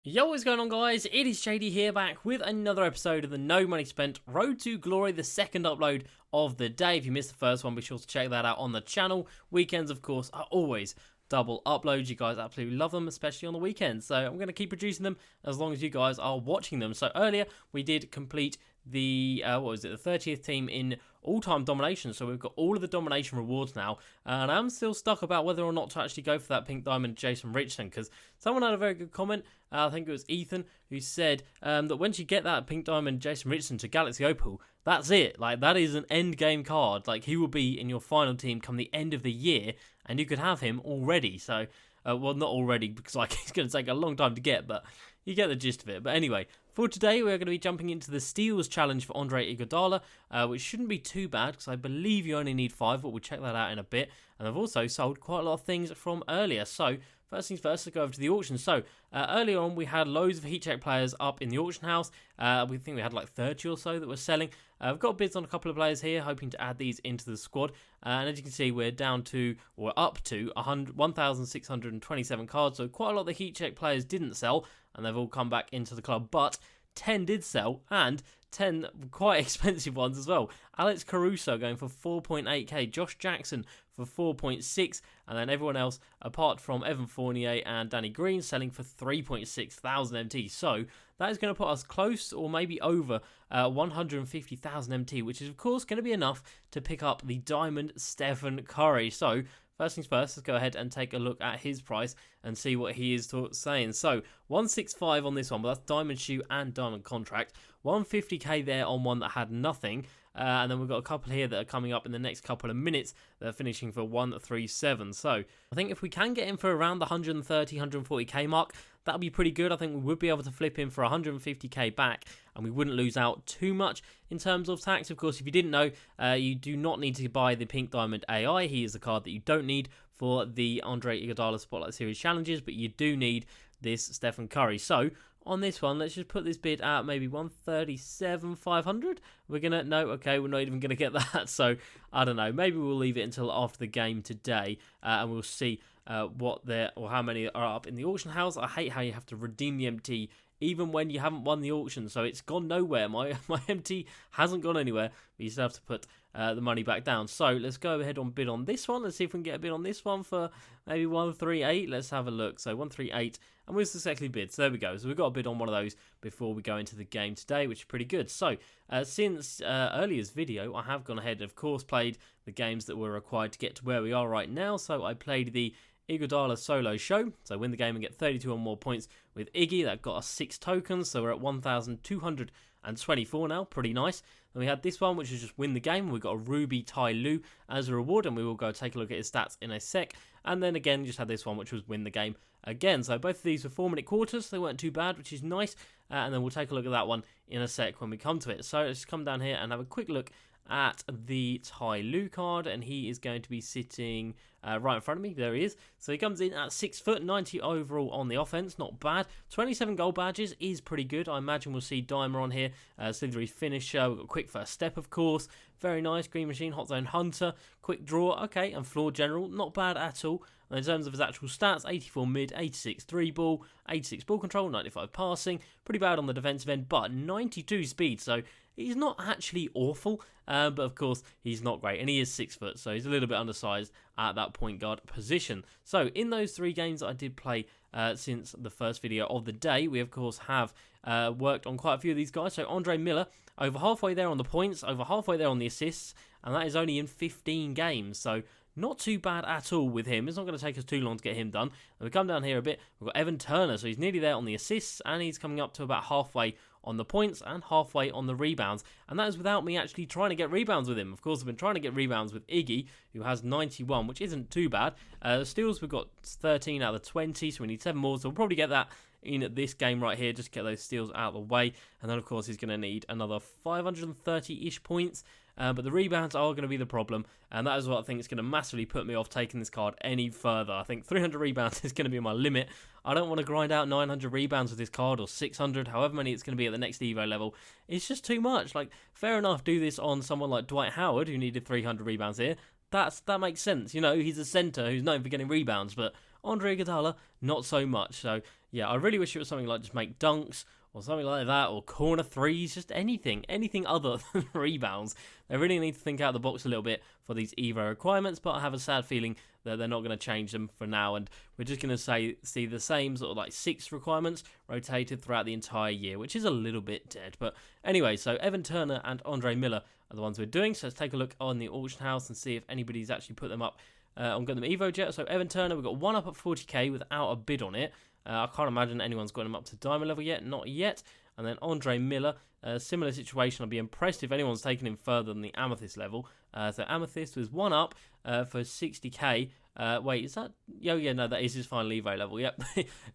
Yo, what's going on, guys? It is JD here, back with another episode of the No Money Spent Road to Glory, the second upload of the day. If you missed the first one, be sure to check that out on the channel. Weekends, of course, are always double uploads. You guys absolutely love them, especially on the weekends. So I'm going to keep producing them as long as you guys are watching them. So earlier, we did complete the, the 30th team in all-time domination. So we've got all of the domination rewards now. And I'm still stuck about whether or not to actually go for that pink diamond Jason Richardson, because someone had a very good comment. I think it was Ethan who said that once you get that pink diamond Jason Richardson to Galaxy Opal, that's it. Like, that is an end game card. Like, he will be in your final team come the end of the year, and you could have him already. So, well, not already, because like it's going to take a long time to get, but you get the gist of it. But anyway, for today, we're going to be jumping into the Steals challenge for Andre Iguodala, which shouldn't be too bad, because I believe you only need 5, but we'll check that out in a bit. And I've also sold quite a lot of things from earlier. So, first things first, let's go over to the auction. So, earlier on, we had loads of heat check players up in the auction house. We think we had like 30 or so that were selling. I've got bids on a couple of players here, hoping to add these into the squad. And as you can see, we're down to, or up to, 1,627 cards. So, quite a lot of the heat check players didn't sell, and they've all come back into the club. But 10 did sell, and 10 quite expensive ones as well. Alex Caruso going for 4.8k, Josh Jackson for 4.6, and then everyone else apart from Evan Fournier and Danny Green selling for 3.6 thousand MT. So that is going to put us close or maybe over 150,000 MT, which is of course going to be enough to pick up the Diamond Stephen Curry. So first things first, let's go ahead and take a look at his price and see what he is saying. So 165 on this one, but that's Diamond Shoe and Diamond Contract. 150k there on one that had nothing. And then we've got a couple here that are coming up in the next couple of minutes that are finishing for 137. So I think if we can get in for around the 130, 140k mark, that'll be pretty good. I think we would be able to flip in for 150k back, and we wouldn't lose out too much in terms of tax. Of course, if you didn't know, you do not need to buy the Pink Diamond AI. He is the card that you don't need for the Andre Iguodala Spotlight Series challenges, but you do need this Stephen Curry. So on this one, let's just put this bid at maybe 137,500. We're gonna okay, we're not even gonna get that. So I don't know. Maybe we'll leave it until after the game today, and we'll see what there or how many are up in the auction house. I hate how you have to redeem the MT even when you haven't won the auction, so it's gone nowhere. My MT hasn't gone anywhere, but you still have to put the money back down. So let's go ahead and bid on this one. Let's see if we can get a bid on this one for maybe 138. Let's have a look. So 138, and we'll successfully bid. So there we go. So we've got a bid on one of those before we go into the game today, which is pretty good. So since earlier's video, I have gone ahead and of course played the games that were required to get to where we are right now. So I played the Iguodala solo show, so win the game and get 32 or more points with Iggy. That got us 6 tokens, so we're at 1,224 now, pretty nice. Then we had this one, which is just win the game. We got a Ruby Tai Lu as a reward, and we will go take a look at his stats in a sec. And then again, just had this one, which was win the game again. So both of these were 4-minute quarters, so they weren't too bad, which is nice. And then we'll take a look at that one in a sec when we come to it. So let's come down here and have a quick look at the Tai Lu card, and he is going to be sitting right in front of me. There he is. So he comes in at 6 foot, 90 overall on the offense. Not bad. 27 gold badges is pretty good. I imagine we'll see Dimer on here. Slithery finisher. We've got quick first step, of course. Very nice. Green machine, hot zone hunter, quick draw. Okay, and floor general. Not bad at all. And in terms of his actual stats, 84 mid, 86 3 ball, 86 ball control, 95 passing. Pretty bad on the defensive end, but 92 speed. So he's not actually awful, but of course he's not great, and he is 6 foot, so he's a little bit undersized at that point guard position. So in those 3 games that I did play since the first video of the day, we of course have worked on quite a few of these guys. So Andre Miller, over halfway there on the points, over halfway there on the assists, and that is only in 15 games, so not too bad at all with him. It's not going to take us too long to get him done. And we come down here a bit, we've got Evan Turner, so he's nearly there on the assists, and he's coming up to about halfway on the points and halfway on the rebounds, and that is without me actually trying to get rebounds with him. Of course, I've been trying to get rebounds with Iggy, who has 91, which isn't too bad. Steals, we've got 13 out of 20, so we need 7 more, so we'll probably get that in this game right here, just get those steals out of the way. And then of course he's going to need another 530-ish points, but the rebounds are going to be the problem, and that is what I think is going to massively put me off taking this card any further. I think 300 rebounds is going to be my limit. I don't want to grind out 900 rebounds with this card, or 600, however many it's going to be at the next Evo level. It's just too much. Like, fair enough, do this on someone like Dwight Howard, who needed 300 rebounds here. That makes sense. You know, he's a centre who's known for getting rebounds, but Andre Iguodala, not so much. So yeah, I really wish it was something like just make dunks or something like that, or corner threes, just anything other than rebounds. They really need to think out of the box a little bit for these Evo requirements, but I have a sad feeling that they're not going to change them for now, and we're just going to see the same sort of like 6 requirements rotated throughout the entire year, which is a little bit dead. But anyway, so Evan Turner and Andre Miller are the ones we're doing, so let's take a look on the auction house and see if anybody's actually put them up on getting them Evo jet. So Evan Turner, we've got one up at 40k without a bid on it. I can't imagine anyone's got him up to diamond level yet, not yet. And then Andre Miller, similar situation. I'd be impressed if anyone's taken him further than the Amethyst level. So Amethyst was one up for 60k. Wait, is that? Oh, yeah, no, that is his final Evo level. Yep.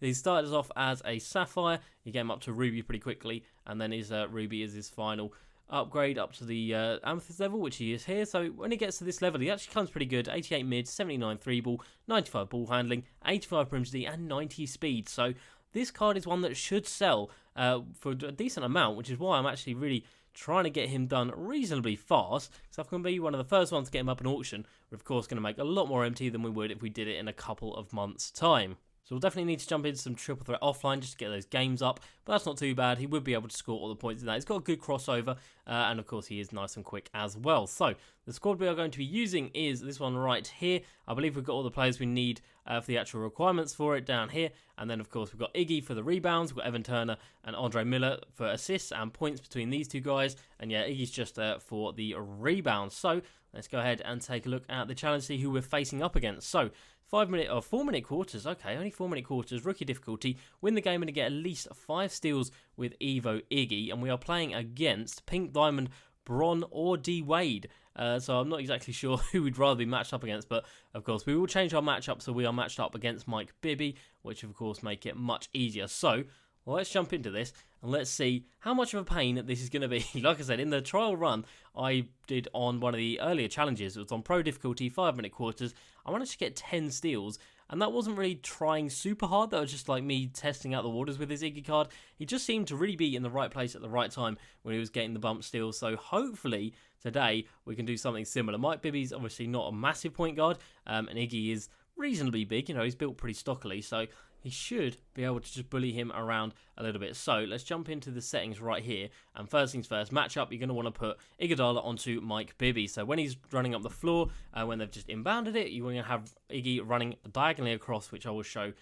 He started us off as a Sapphire. He came up to Ruby pretty quickly. And then his Ruby is his final upgrade up to the Amethyst level, which he is here. So when he gets to this level, he actually comes pretty good. 88 mid, 79 3 ball, 95 ball handling, 85 perimeter, and 90 speed. So this card is one that should sell for a decent amount, which is why I'm actually really trying to get him done reasonably fast, because I'm going to be one of the first ones to get him up in auction. We're of course going to make a lot more MT than we would if we did it in a couple of months' time. So we'll definitely need to jump into some triple threat offline just to get those games up, but that's not too bad. He would be able to score all the points in that. He's got a good crossover, and of course he is nice and quick as well. So the squad we are going to be using is this one right here. I believe we've got all the players we need for the actual requirements for it down here. And then of course we've got Iggy for the rebounds, we've got Evan Turner and Andre Miller for assists and points between these two guys. And yeah, Iggy's just for the rebounds. So let's go ahead and take a look at the challenge, see who we're facing up against. So 4 minute quarters, okay, only 4 minute quarters, rookie difficulty, win the game and get at least 5 steals with Evo Iggy, and we are playing against Pink Diamond, Bron or D Wade. So I'm not exactly sure who we'd rather be matched up against, but of course we will change our matchup so we are matched up against Mike Bibby, which of course make it much easier. So let's jump into this and let's see how much of a pain this is going to be. Like I said, in the trial run I did on one of the earlier challenges, it was on pro difficulty, 5 minute quarters. I managed to get 10 steals, and that wasn't really trying super hard. That was just like me testing out the waters with his Iggy card. He just seemed to really be in the right place at the right time when he was getting the bump steals. So hopefully today we can do something similar. Mike Bibby's obviously not a massive point guard, and Iggy is reasonably big. You know, he's built pretty stockily, so he should be able to just bully him around a little bit. So let's jump into the settings right here. And first things first, matchup, you're going to want to put Iguodala onto Mike Bibby. So when he's running up the floor, when they've just inbounded it, you're going to have Iggy running diagonally across, which I will show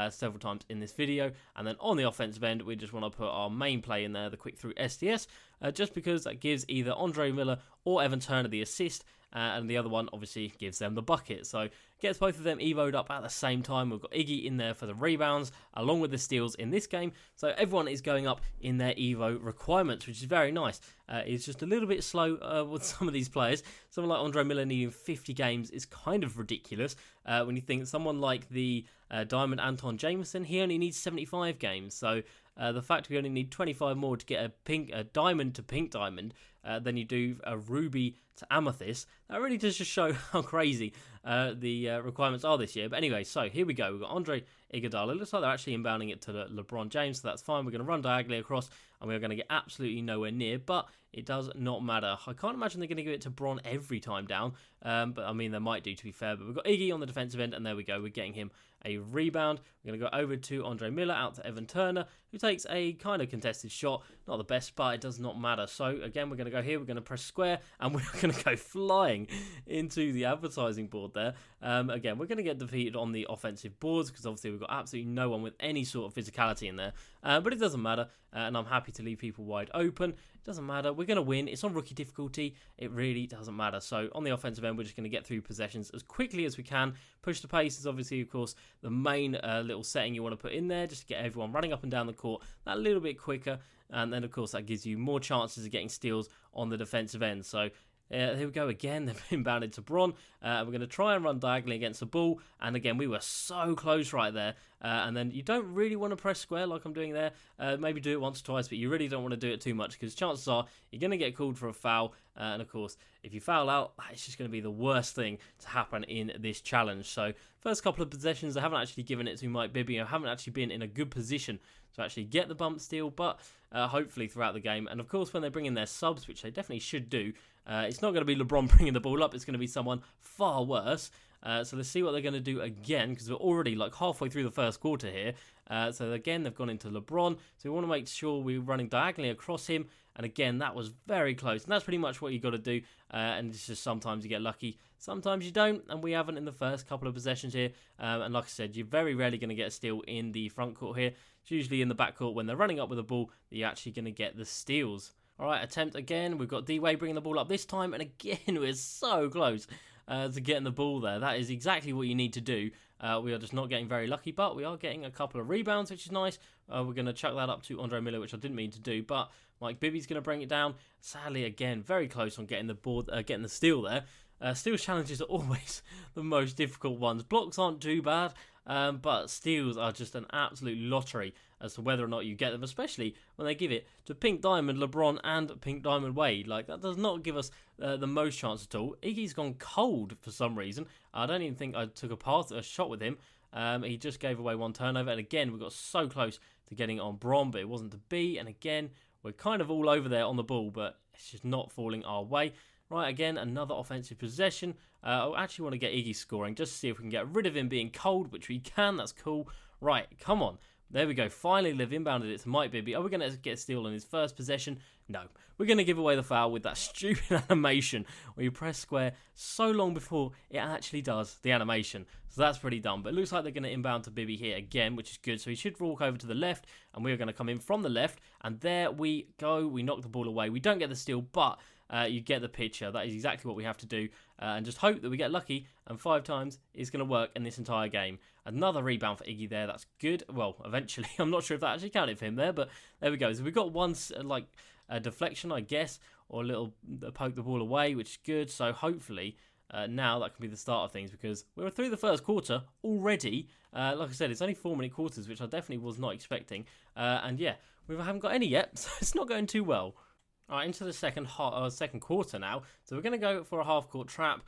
several times in this video. And then on the offensive end, we just want to put our main play in there, the quick through SDS, just because that gives either Andre Miller or Evan Turner the assist, and the other one obviously gives them the bucket. So gets both of them evoed up at the same time. We've got Iggy in there for the rebounds along with the steals in this game, so everyone is going up in their evo requirements, which is very nice. It's just a little bit slow with some of these players. Someone like Andre Miller needing 50 games is kind of ridiculous when you think someone like the Diamond Anton Jameson, he only needs 75 games. So the fact we only need 25 more to get a diamond to pink diamond than you do a ruby to amethyst, that really does just show how crazy the requirements are this year. But anyway, so here we go. We've got Andre Iguodala. It looks like they're actually inbounding it to LeBron James, so that's fine. We're going to run diagonally across, and we're going to get absolutely nowhere near, but it does not matter. I can't imagine they're going to give it to Bron every time down, but I mean, they might do, to be fair. But we've got Iggy on the defensive end, and there we go. We're getting him a rebound. We're going to go over to Andre Miller, out to Evan Turner, who takes a kind of contested shot. Not the best, but it does not matter. So again, we're going to go here. We're going to press square, and we're going to go flying into the advertising board there. Again, we're going to get defeated on the offensive boards because obviously we've got absolutely no one with any sort of physicality in there. But it doesn't matter, and I'm happy to leave people wide open. It doesn't matter. We're going to win. It's on rookie difficulty. It really doesn't matter. So on the offensive end, we're just going to get through possessions as quickly as we can. Push the pace is obviously, of course, the main little setting you want to put in there, just to get everyone running up and down the court that little bit quicker. And then, of course, that gives you more chances of getting steals on the defensive end. So here we go again. They've been bounded to Bron. We're going to try and run diagonally against the ball. And again, we were so close right there. And then you don't really want to press square like I'm doing there. Maybe do it once or twice, but you really don't want to do it too much because chances are you're going to get called for a foul. And of course, if you foul out, it's just going to be the worst thing to happen in this challenge. So first couple of possessions, I haven't actually given it to Mike Bibby. I haven't actually been in a good position to actually get the bump steal, but hopefully throughout the game. And of course, when they bring in their subs, which they definitely should do, it's not going to be LeBron bringing the ball up. It's going to be someone far worse. So let's see what they're going to do again, because we're already like halfway through the first quarter here. So again, they've gone into LeBron. So we want to make sure we're running diagonally across him. And again, that was very close. And that's pretty much what you got to do. And it's just sometimes you get lucky, sometimes you don't. And we haven't in the first couple of possessions here. And like I said, you're very rarely going to get a steal in the front court here. It's usually in the back court when they're running up with the ball that you're actually going to get the steals. All right, attempt again. We've got D-Wade bringing the ball up this time. And again, we're so close to getting the ball there. That is exactly what you need to do. We are just not getting very lucky, but we are getting a couple of rebounds, which is nice. We're going to chuck that up to Andre Miller, which I didn't mean to do, but Mike Bibby's going to bring it down. Sadly, again, very close on getting the board, getting the steal there. Steals challenges are always the most difficult ones. Blocks aren't too bad, but steals are just an absolute lottery as to whether or not you get them, especially when they give it to Pink Diamond LeBron and Pink Diamond Wade. Like, that does not give us the most chance at all. Iggy's gone cold for some reason. I don't even think I took a shot with him. He just gave away one turnover, and again, we got so close to getting on Bron, but it wasn't to be. And again, we're kind of all over there on the ball, but it's just not falling our way. Right, again, another offensive possession. I actually want to get Iggy scoring just to see if we can get rid of him being cold, which we can. That's cool. Right, come on. There we go. Finally, they've inbounded it to Mike Bibby. Are we going to get a steal on his first possession? No. We're going to give away the foul with that stupid animation where you press square so long before it actually does the animation. So that's pretty dumb. But it looks like they're going to inbound to Bibby here again, which is good. So he should walk over to the left, and we're going to come in from the left. And there we go. We knock the ball away. We don't get the steal, but you get the picture. That is exactly what we have to do. And just hope that we get lucky, and 5 times is going to work in this entire game. Another rebound for Iggy there. That's good. Well, eventually. I'm not sure if that actually counted for him there, but there we go. So we've got one, a deflection, I guess, or a little poke the ball away, which is good. So hopefully now that can be the start of things, because we were through the first quarter already. Like I said, it's only 4-minute quarters, which I definitely was not expecting. And yeah, we haven't got any yet, so it's not going too well. All right, into the second quarter now. So we're going to go for a half-court trap,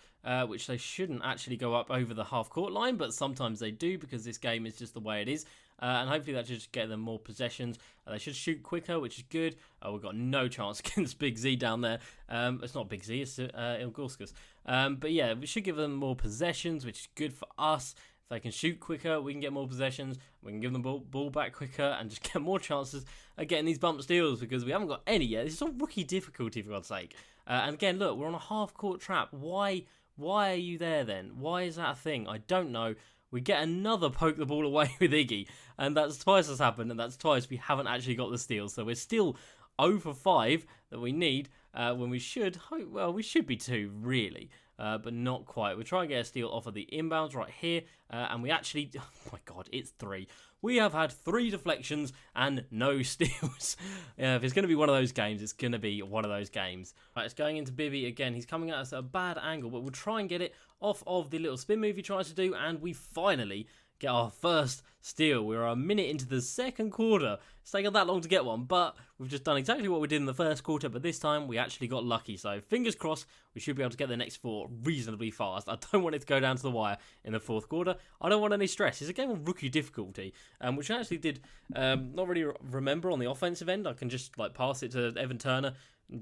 which they shouldn't actually go up over the half-court line, but sometimes they do because this game is just the way it is. And hopefully that should just get them more possessions. They should shoot quicker, which is good. We've got no chance against Big Z down there. It's not Big Z, it's Ilgauskas. But yeah, we should give them more possessions, which is good for us. If they can shoot quicker, we can get more possessions. We can give them ball back quicker and just get more chances at getting these bump steals, because we haven't got any yet. This is all rookie difficulty, for God's sake. And again, look, we're on a half-court trap. Why are you there then? Why is that a thing? I don't know. We get another poke the ball away with Iggy, and that's twice that's happened, and that's twice we haven't actually got the steal. So we're still 0 for 5 that we need when we should. Well, we should be 2, really. But not quite. We'll try and get a steal off of the inbounds right here. And we actually... Oh my god, it's 3. We have had 3 deflections and no steals. If it's going to be one of those games, it's going to be one of those games. Right, it's going into Bibby again. He's coming at us at a bad angle, but we'll try and get it off of the little spin move he tries to do. And we finally get our first steal. We're a minute into the second quarter. It's taken that long to get one, but we've just done exactly what we did in the first quarter, but this time we actually got lucky. So fingers crossed, we should be able to get the next 4 reasonably fast. I don't want it to go down to the wire in the fourth quarter. I don't want any stress. It's a game of rookie difficulty, which I actually did not really remember on the offensive end. I can just pass it to Evan Turner,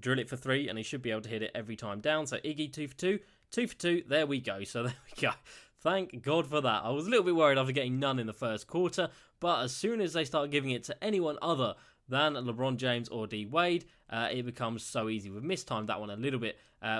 drill it for 3, and he should be able to hit it every time down. So Iggy 2 for 2, 2 for 2. There we go. So there we go. Thank God for that. I was a little bit worried after getting none in the first quarter, but as soon as they start giving it to anyone other than LeBron James or D Wade, it becomes so easy. We've mistimed that one a little bit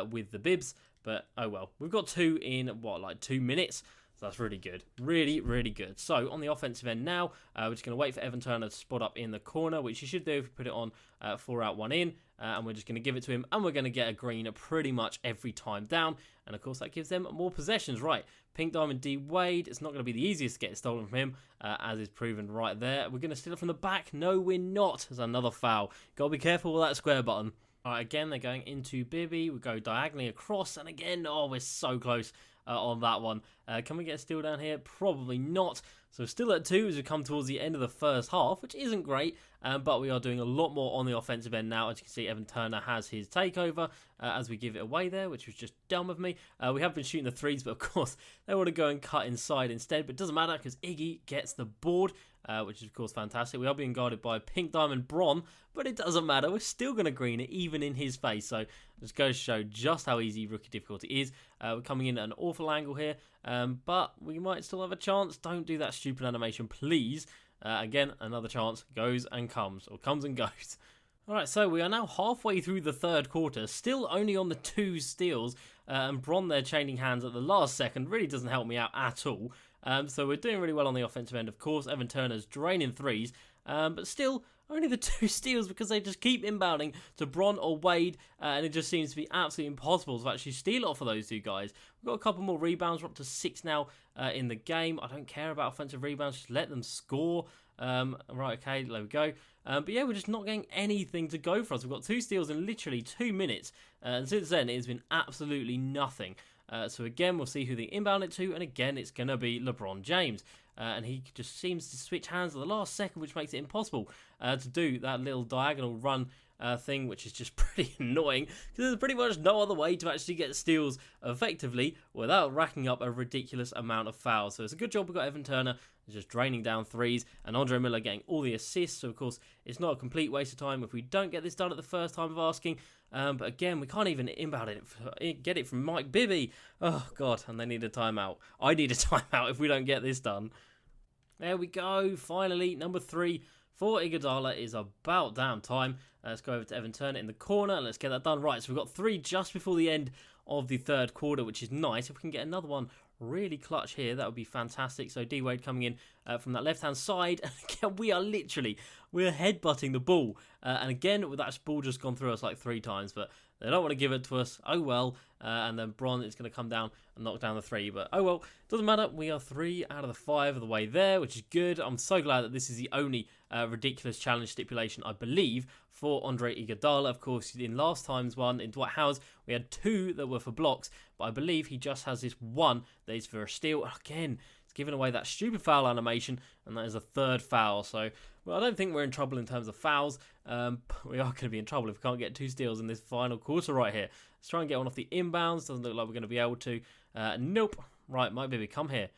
with the bibs, but oh well. We've got 2 in, 2 minutes? So that's really good. Really, really good. So on the offensive end now, we're just going to wait for Evan Turner to spot up in the corner, which you should do if you put it on 4 out, 1 in. And we're just going to give it to him, and we're going to get a green pretty much every time down. And of course, that gives them more possessions. Right, Pink Diamond D Wade. It's not going to be the easiest to get it stolen from him, as is proven right there. We're going to steal it from the back. No, we're not. There's another foul. Got to be careful with that square button. All right, again, they're going into Bibby. We go diagonally across, and again, oh, we're so close on that one. Can we get a steal down here? Probably not. So still at 2 as we come towards the end of the first half, which isn't great, but we are doing a lot more on the offensive end now. As you can see, Evan Turner has his takeover as we give it away there, which was just dumb of me. We have been shooting the 3s, but of course, they want to go and cut inside instead, but it doesn't matter because Iggy gets the board, which is of course fantastic. We are being guarded by Pink Diamond Bron, but it doesn't matter. We're still going to green it, even in his face, so just goes to show just how easy rookie difficulty is. We're coming in at an awful angle here, but we might still have a chance. Don't do that stupid animation, please. Again, another chance goes and comes, or comes and goes. Alright, so we are now halfway through the third quarter, still only on the 2 steals, and Bron there chaining hands at the last second really doesn't help me out at all. So we're doing really well on the offensive end, of course. Evan Turner's draining threes, but still only the 2 steals because they just keep inbounding to Bron or Wade, and it just seems to be absolutely impossible to actually steal off of those 2 guys. We've got a couple more rebounds. We're up to 6 now in the game. I don't care about offensive rebounds, just let them score. Right, okay, there we go. But yeah, we're just not getting anything to go for us. We've got 2 steals in literally 2 minutes, and since then it has been absolutely nothing. So again, we'll see who they inbound it to, and again, it's going to be LeBron James. And he just seems to switch hands at the last second, which makes it impossible to do that little diagonal run thing, which is just pretty annoying, because there's pretty much no other way to actually get steals effectively without racking up a ridiculous amount of fouls. So it's a good job we got Evan Turner just draining down threes, and Andre Miller getting all the assists. So of course, it's not a complete waste of time if we don't get this done at the first time of asking. But again, we can't even inbound it, get it from Mike Bibby. Oh god, and they need a timeout. I need a timeout if we don't get this done. There we go, finally, number 3 for Iguodala is about damn time. Let's go over to Evan Turner in the corner, and let's get that done. Right, so we've got 3 just before the end of the third quarter, which is nice. If we can get another one really clutch here, that would be fantastic. So D Wade coming in from that left hand side, and again we're headbutting the ball, and again that ball just gone through us like 3 times, but they don't want to give it to us. Oh well. And then Bron is going to come down and knock down the 3, but oh well, doesn't matter. We are 3 out of the 5 of the way there, which is good. I'm so glad that this is the only ridiculous challenge stipulation, I believe, for Andre Iguodala. Of course, in last time's one in Dwight Howard's, we had 2 that were for blocks, but I believe he just has this 1 that is for a steal. Again, it's giving away that stupid foul animation, and that is a 3rd foul. So, well, I don't think we're in trouble in terms of fouls. We are going to be in trouble if we can't get 2 steals in this final quarter right here. Let's try and get one off the inbounds. Doesn't look like we're going to be able to. Nope. Right, might be come here.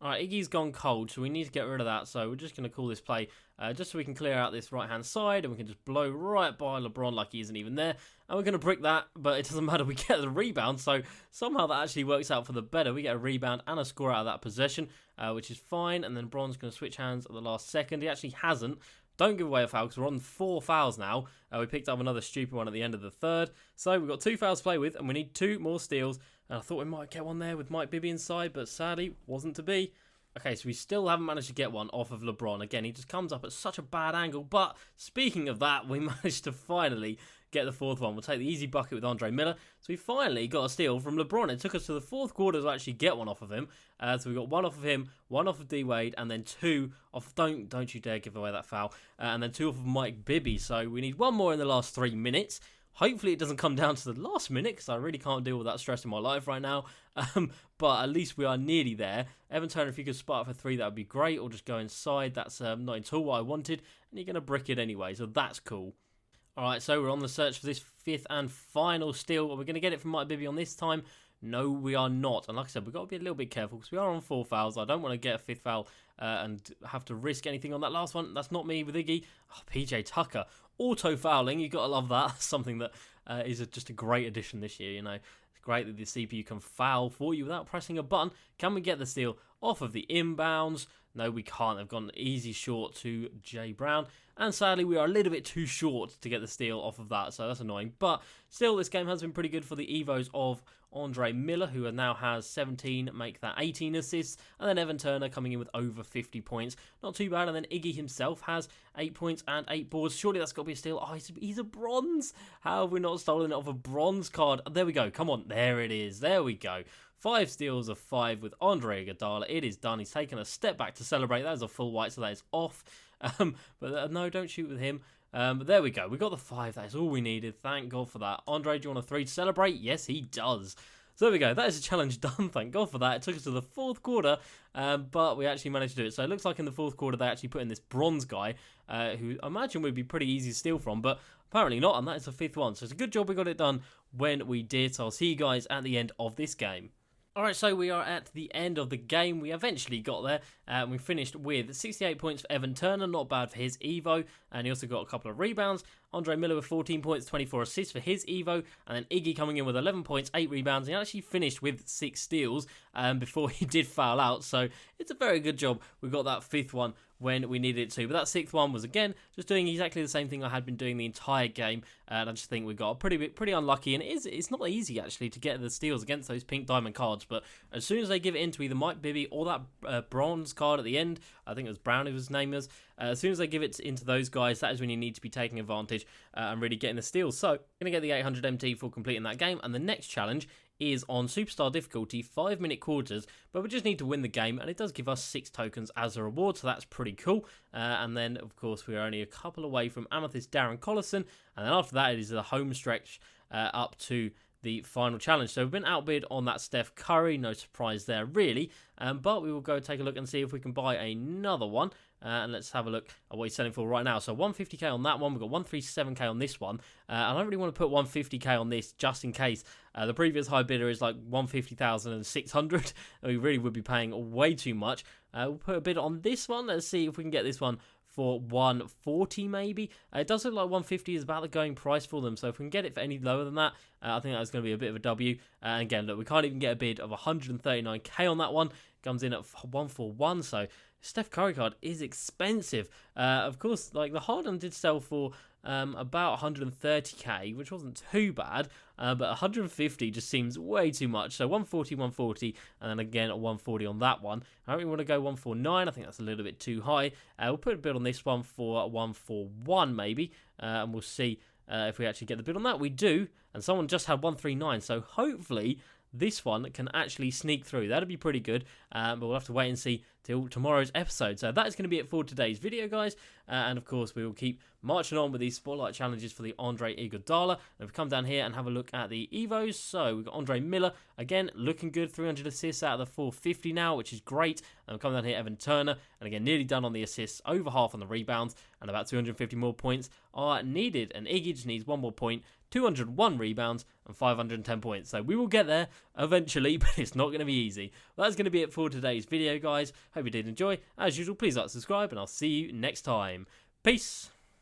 Alright, Iggy's gone cold, so we need to get rid of that. So we're just going to call this play just so we can clear out this right-hand side, and we can just blow right by LeBron like he isn't even there. And we're going to brick that, but it doesn't matter. We get the rebound, so somehow that actually works out for the better. We get a rebound and a score out of that possession, which is fine. And then Bron's going to switch hands at the last second. He actually hasn't. Don't give away a foul, because we're on 4 fouls now. We picked up another stupid one at the end of the third. So we've got 2 fouls to play with, and we need 2 more steals. And I thought we might get one there with Mike Bibby inside, but sadly, wasn't to be. Okay, so we still haven't managed to get one off of LeBron. Again, he just comes up at such a bad angle. But speaking of that, we managed to finally get the 4th one. We'll take the easy bucket with Andre Miller. So we finally got a steal from LeBron. It took us to the 4th quarter to actually get one off of him. So we got 1 off of him, 1 off of D Wade, and then 2 off. Don't you dare give away that foul. And then 2 off of Mike Bibby. So we need 1 more in the last 3 minutes. Hopefully it doesn't come down to the last minute, because I really can't deal with that stress in my life right now. But at least we are nearly there. Evan Turner, if you could spot for 3, that would be great. Or just go inside. That's not at all what I wanted. And you're going to brick it anyway, so that's cool. Alright, so we're on the search for this 5th and final steal. Are we going to get it from Mike Bibby on this time? No, we are not. And like I said, we've got to be a little bit careful, because we are on 4 fouls. I don't want to get a 5th foul and have to risk anything on that last one. That's not me with Iggy. Oh, PJ Tucker. Auto-fouling, you've got to love that. Something that is just a great addition this year, you know. It's great that the CPU can foul for you without pressing a button. Can we get the steal off of the inbounds? No, we can't. They've gone easy short to Jay Brown. And sadly, we are a little bit too short to get the steal off of that, so that's annoying. But still, this game has been pretty good for the Evos of Andre Miller, who now has 17, make that 18 assists. And then Evan Turner coming in with over 50 points. Not too bad. And then Iggy himself has 8 points and 8 boards. Surely that's got to be a steal. Oh, he's a bronze. How have we not stolen it off a bronze card? There we go. Come on. There it is. There we go. 5 steals of 5 with Andre Iguodala. It is done. He's taken a step back to celebrate. That is a full white, so that is off. But no, don't shoot with him. But there we go. We got the 5. That is all we needed. Thank God for that. Andre, do you want a 3 to celebrate? Yes, he does. So there we go. That is a challenge done. Thank God for that. It took us to the 4th quarter, but we actually managed to do it. So it looks like in the 4th quarter they actually put in this bronze guy, who I imagine would be pretty easy to steal from, but apparently not, and that is the 5th one. So it's a good job we got it done when we did. So I'll see you guys at the end of this game. Alright, so we are at the end of the game. We eventually got there, We finished with 68 points for Evan Turner, not bad for his Evo, and he also got a couple of rebounds. Andre Miller with 14 points, 24 assists for his Evo, and then Iggy coming in with 11 points, 8 rebounds, and he actually finished with 6 steals before he did foul out, so it's a very good job we got that 5th one when we needed it to. But that 6th one was, again, just doing exactly the same thing I had been doing the entire game, and I just think we got pretty unlucky, and it's not easy, actually, to get the steals against those pink diamond cards, but as soon as they give it into either Mike Bibby or that bronze card at the end, I think it was Brown, his name is, as soon as they give it into those guys, that is when you need to be taking advantage and really getting the steals. So, going to get the 800 MT for completing that game, and the next challenge is on Superstar difficulty, 5-minute quarters, but we just need to win the game, and it does give us 6 tokens as a reward, so that's pretty cool. And then, of course, we're only a couple away from Amethyst Darren Collison, and then after that, it is the home stretch up to the final challenge. So we've been outbid on that Steph Curry, no surprise there really, but we will go take a look and see if we can buy another one, and let's have a look at what he's selling for right now. So 150k on that one, we've got 137k on this one. I don't really want to put 150k on this just in case. The previous high bidder is like 150,600. We really would be paying way too much. We'll put a bid on this one. Let's see if we can get this one for 140 maybe. It does look like 150 is about the going price for them, so if we can get it for any lower than that, I think that's going to be a bit of a W. Again, look, we can't even get a bid of 139k on that one. Comes in at 141, so Steph Curry card is expensive. Of course, like the Harden did sell for about 130k, which wasn't too bad, but 150 just seems way too much. So 140, and then again at 140 on that one. I don't really want to go 149. I think that's a little bit too high. We'll put a bid on this one for 141 maybe, and we'll see if we actually get the bid on that. We do, and someone just had 139, so hopefully this one can actually sneak through. That'd be pretty good, but we'll have to wait and see till tomorrow's episode. So that is going to be it for today's video, guys, and of course we will keep marching on with these spotlight challenges for the Andre Iguodala. And we've come down here and have a look at the Evos. So we've got Andre Miller, again, looking good, 300 assists out of the 450 now, which is great. And we've come down here, Evan Turner, and again, nearly done on the assists, over half on the rebounds, and about 250 more points are needed. And Iggy just needs 1 more point, 201 rebounds, and 510 points. So we will get there eventually, but it's not going to be easy. Well, that's going to be it for today's video, guys. Hope you did enjoy. As usual, please like, subscribe, and I'll see you next time. Peace!